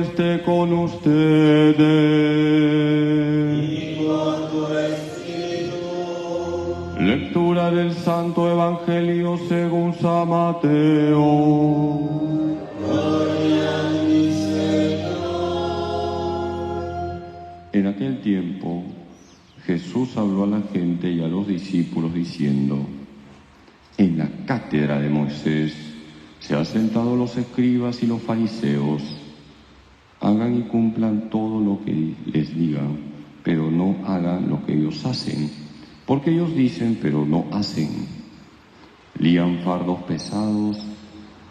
esté con ustedes. Y con tu espíritu. Lectura del Santo Evangelio según San Mateo. Gloria a ti, Señor. En aquel tiempo, Jesús habló a la gente y a los discípulos diciendo: en la cátedra de Moisés se han sentado los escribas y los fariseos. Hagan y cumplan todo lo que les digan, pero no hagan lo que ellos hacen, porque ellos dicen, pero no hacen. Lían fardos pesados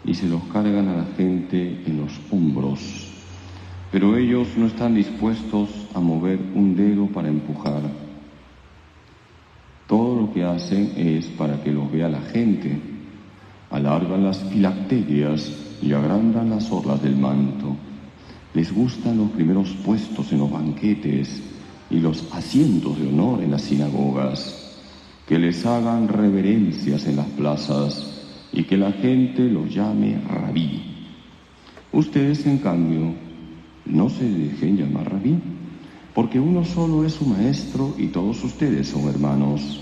y se los cargan a la gente en los hombros, pero ellos no están dispuestos a mover un dedo para empujar. Todo lo que hacen es para que los vea la gente. Alargan las filacterias y agrandan las orlas del manto. Les gustan los primeros puestos en los banquetes y los asientos de honor en las sinagogas. Que les hagan reverencias en las plazas y que la gente los llame rabí. Ustedes, en cambio, no se dejen llamar rabí, porque uno solo es su maestro y todos ustedes son hermanos.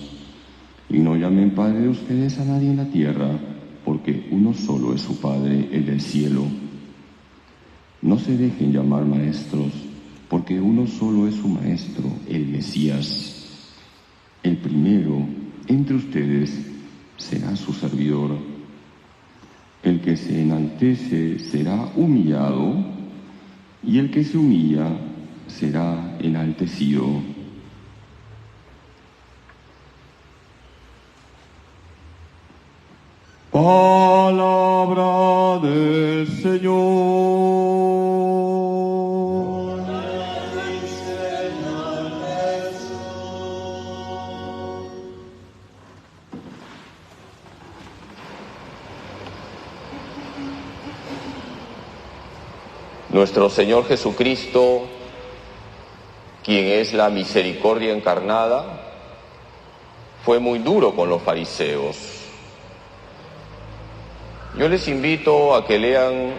Y no llamen padre de ustedes a nadie en la tierra, porque uno solo es su Padre, el del cielo. No se dejen llamar maestros, porque uno solo es su maestro, el Mesías. El primero entre ustedes será su servidor. El que se enaltece será humillado, y el que se humilla será enaltecido. Palabra del Señor. Gloria a ti, Señor Jesús. Nuestro Señor Jesucristo, quien es la misericordia encarnada, fue muy duro con los fariseos. Yo les invito a que lean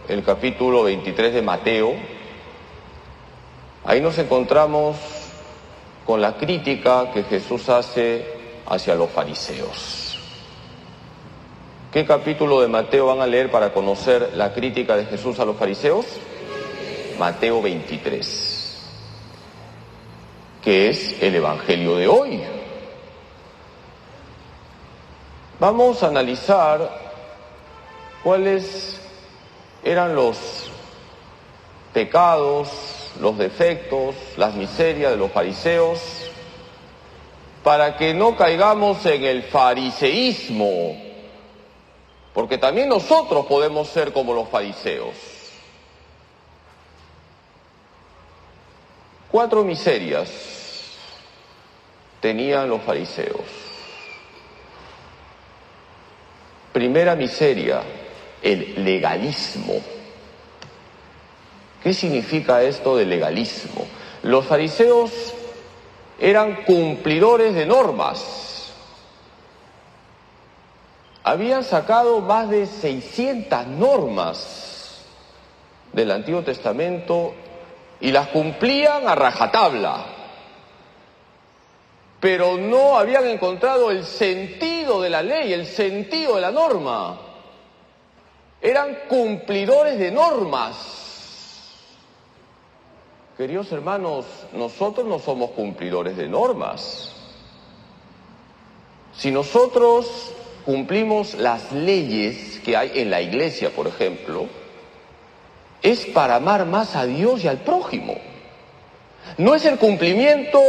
el capítulo 23 de Mateo. Ahí nos encontramos con la crítica que Jesús hace hacia los fariseos. ¿Qué capítulo de Mateo van a leer para conocer la crítica de Jesús a los fariseos? Mateo 23, que es el Evangelio de hoy. Vamos a analizar cuáles eran los pecados, los defectos, las miserias de los fariseos, para que no caigamos en el fariseísmo, porque también nosotros podemos ser como los fariseos. 4 miserias tenían los fariseos. Primera miseria: el legalismo. ¿Qué significa esto de legalismo? Los fariseos eran cumplidores de normas. Habían sacado más de 600 normas del Antiguo Testamento y las cumplían a rajatabla. Pero no habían encontrado el sentido de la ley, el sentido de la norma. Eran cumplidores de normas. Queridos hermanos, nosotros no somos cumplidores de normas. Si nosotros cumplimos las leyes que hay en la iglesia, por ejemplo, es para amar más a Dios y al prójimo. No es el cumplimiento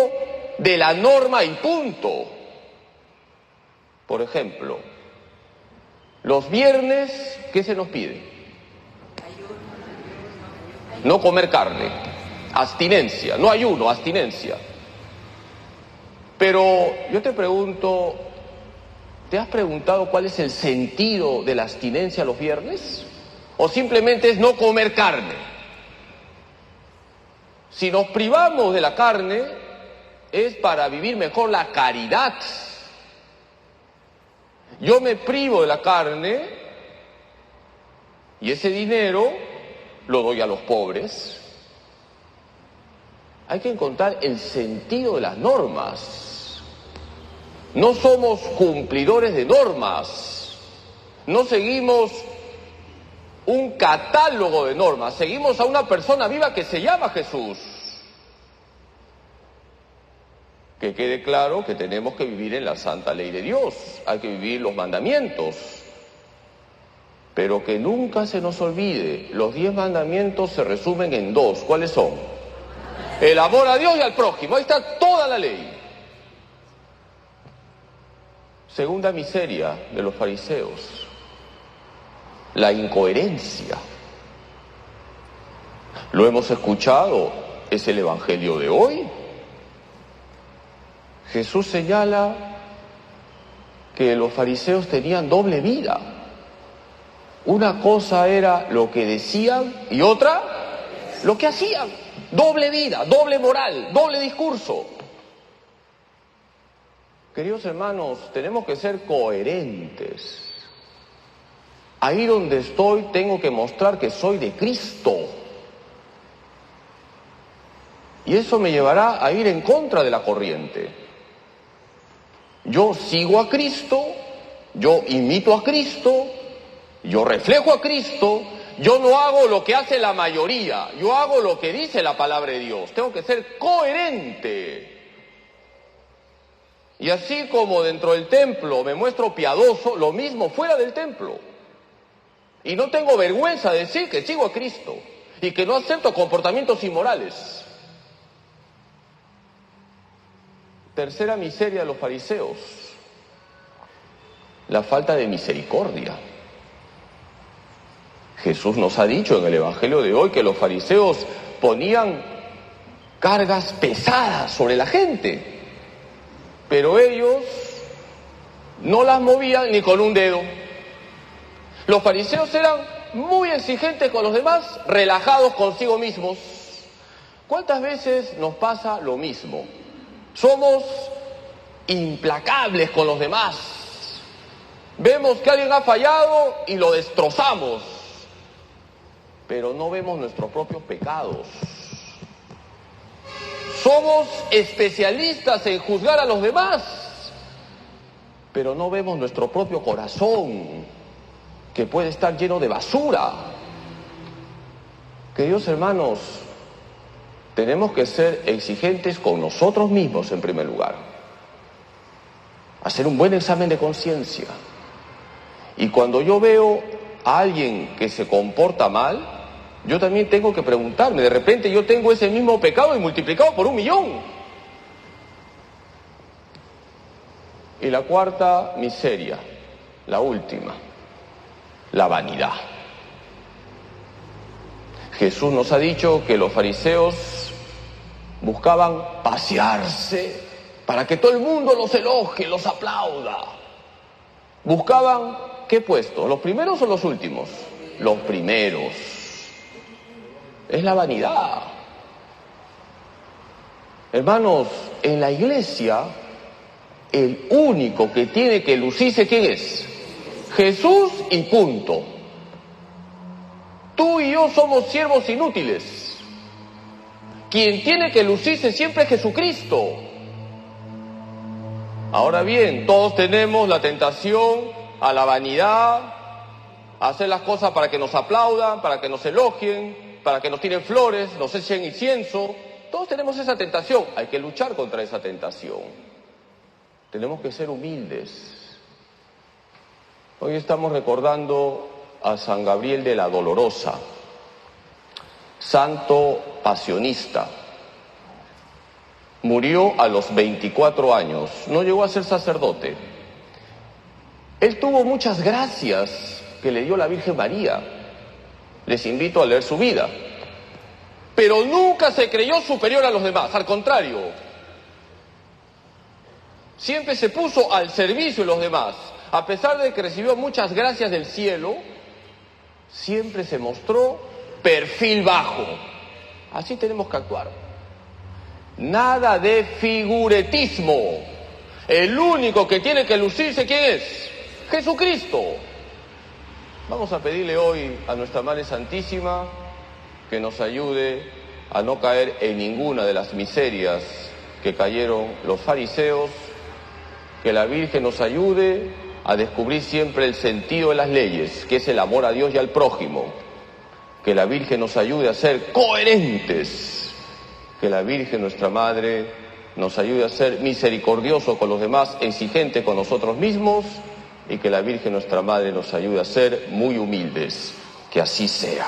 de la norma y punto. Por ejemplo, los viernes, ¿qué se nos pide? No comer carne, abstinencia, no ayuno, abstinencia. Pero yo te pregunto, ¿te has preguntado cuál es el sentido de la abstinencia los viernes? ¿O simplemente es no comer carne? Si nos privamos de la carne, es para vivir mejor la caridad. Yo me privo de la carne y ese dinero lo doy a los pobres. Hay que encontrar el sentido de las normas. No somos cumplidores de normas. No seguimos un catálogo de normas. Seguimos a una persona viva que se llama Jesús. Que quede claro que tenemos que vivir en la santa ley de Dios. Hay que vivir los mandamientos. Pero que nunca se nos olvide, los 10 mandamientos se resumen en 2. ¿Cuáles son? El amor a Dios y al prójimo. Ahí está toda la ley. Segunda miseria de los fariseos: la incoherencia. Lo hemos escuchado, es el evangelio de hoy. Jesús señala que los fariseos tenían doble vida. Una cosa era lo que decían y otra lo que hacían. Doble vida, doble moral, doble discurso. Queridos hermanos, tenemos que ser coherentes. Ahí donde estoy tengo que mostrar que soy de Cristo. Y eso me llevará a ir en contra de la corriente. Yo sigo a Cristo, yo imito a Cristo, yo reflejo a Cristo, yo no hago lo que hace la mayoría, yo hago lo que dice la palabra de Dios. Tengo que ser coherente. Y así como dentro del templo me muestro piadoso, lo mismo fuera del templo. Y no tengo vergüenza de decir que sigo a Cristo y que no acepto comportamientos inmorales. Tercera miseria de los fariseos: la falta de misericordia. Jesús nos ha dicho en el evangelio de hoy que los fariseos ponían cargas pesadas sobre la gente, pero ellos no las movían ni con un dedo. Los fariseos eran muy exigentes con los demás, relajados consigo mismos. ¿Cuántas veces nos pasa lo mismo? Somos implacables con los demás. Vemos que alguien ha fallado y lo destrozamos, pero no vemos nuestros propios pecados. Somos especialistas en juzgar a los demás, pero no vemos nuestro propio corazón, que puede estar lleno de basura. Queridos hermanos, tenemos que ser exigentes con nosotros mismos en primer lugar. Hacer un buen examen de conciencia. Y cuando yo veo a alguien que se comporta mal, yo también tengo que preguntarme, de repente yo tengo ese mismo pecado y multiplicado por 1.000.000. Y la cuarta miseria, la última, la vanidad. Jesús nos ha dicho que los fariseos buscaban pasearse para que todo el mundo los elogie, los aplauda. Buscaban, ¿qué puesto? ¿Los primeros o los últimos? Los primeros. Es la vanidad. Hermanos, en la iglesia, el único que tiene que lucirse, ¿quién es? Jesús y punto. Tú y yo somos siervos inútiles. Quien tiene que lucirse siempre es Jesucristo. Ahora bien, todos tenemos la tentación a la vanidad, a hacer las cosas para que nos aplaudan, para que nos elogien, para que nos tiren flores, nos echen incienso. Todos tenemos esa tentación. Hay que luchar contra esa tentación. Tenemos que ser humildes. Hoy estamos recordando a San Gabriel de la Dolorosa, santo pasionista. Murió a los 24 años, no llegó a ser sacerdote. Él tuvo muchas gracias que le dio la Virgen María. Les invito a leer su vida. Pero nunca se creyó superior a los demás, al contrario. Siempre se puso al servicio de los demás. A pesar de que recibió muchas gracias del cielo, siempre se mostró perfil bajo. Así tenemos que actuar. Nada de figuretismo. El único que tiene que lucirse, ¿quién es? Jesucristo. Vamos a pedirle hoy a nuestra Madre Santísima que nos ayude a no caer en ninguna de las miserias que cayeron los fariseos, que la Virgen nos ayude a descubrir siempre el sentido de las leyes, que es el amor a Dios y al prójimo, que la Virgen nos ayude a ser coherentes, que la Virgen, nuestra Madre, nos ayude a ser misericordiosos con los demás, exigentes con nosotros mismos, y que la Virgen, nuestra Madre, nos ayude a ser muy humildes. Que así sea.